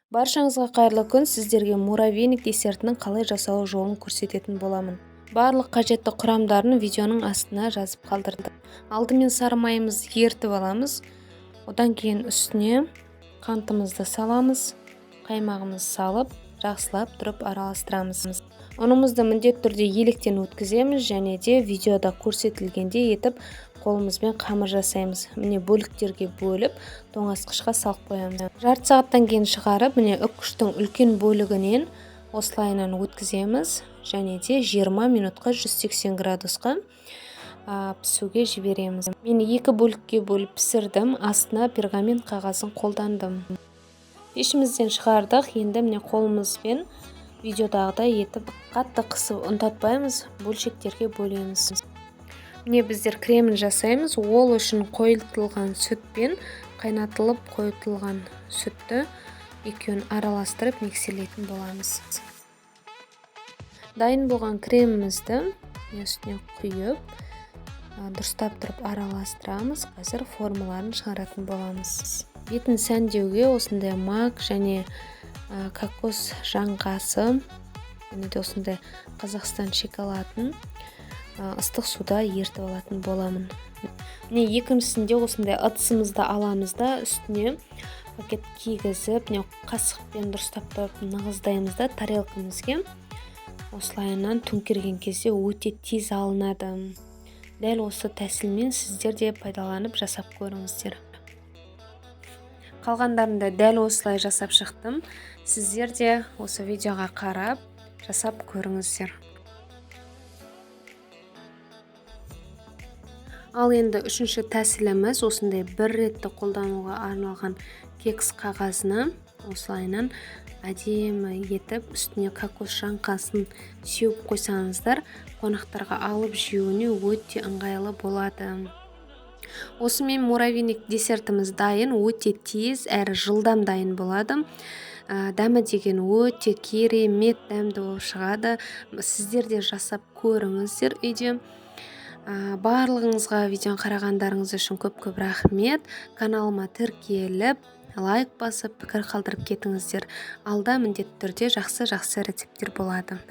Баршаңызға қайырлы күн. Сіздерге муравейник десертінің қалай жасалу жолын көрсететін боламын. Барлық қажетті құрамдарын видеоның астына жазып қалдырдым. Алдымен сары майымызды ертіп аламыз. Одан кейін үстіне қантымызды саламыз. Қаймағымызды салып, жақсылап тұрып араластырамыз. Ұнымызды міндетті түрде електен өткіземіз және де видеода көрсетілгендей етіп қолымызбен қамыр жасаймыз. Міне бөліктерге бөліп, тоңазытқышқа салып қоямыз. Жарты сағаттан кейін шығарып, міне үккіштің үлкен бөлігінен осылайынан өткіземіз және де 20 минутқа 180 градусқа пісуге жібереміз. Мен екі бөлікке бөліп пісірдім, астына пергамент қағазын қолдандым. Пешімізден шығардық, енді міне қолымызбен видеодағыдай етіп қатты қысып ұнтатпаймыз, бөлшектерге бөлеміз. Міне біздер кремін жасаймыз. Ол үшін қойытылған сүт пен қайнатылып қойытылған сүтті екеуін араластырып миксерлейтін боламыз. Дайын болған кремімізді үстіне құйып, дұрыстап тұрып араластырамыз. Қазір формаларын шығаратын боламыз. Бетін сәндеуге осындай мак және кокос жаңғасы, және де осындай Қазақстан шоколадын ыстық суда ертіп алатын боламын. Міне екіншісінде осындай ыдысымызды аламыз да үстіне пакет кигізіп, қасықпен дұрыстап тұрып нығыздаймыз да тарелкамызға. Осылайынан төңкерген кезде өте тез алынады. Дәл осы тәсілмен сіздер де пайдаланып жасап көріңіздер. Қалғандарында дәл осылай жасап шықтым. Сіздер де осы видеоға қарап жасап көріңіздер. Ал енді үшінші тәсіліміз осындай бір ретті қолдануға арналған кекс қағазына осылайынан әдемі етіп үстіне кокос жаңғасын сеуіп қойсаңыздар, қонақтарға алып жеуіне өте ыңғайлы болады. Осымен муравейник десертіміз дайын, өте тез әрі жылдам дайын болады. Дәмі деген өте керемет дәмді болып шығады. Сіздер де жасап көріңіздер үйде. Барлығыңызға видеоны қарағандарыңыз үшін көп рахмет. Каналыма тіркеліп, лайк басып, пікір қалдырып кетіңіздер. Алда міндетті түрде жақсы рецепттер болады.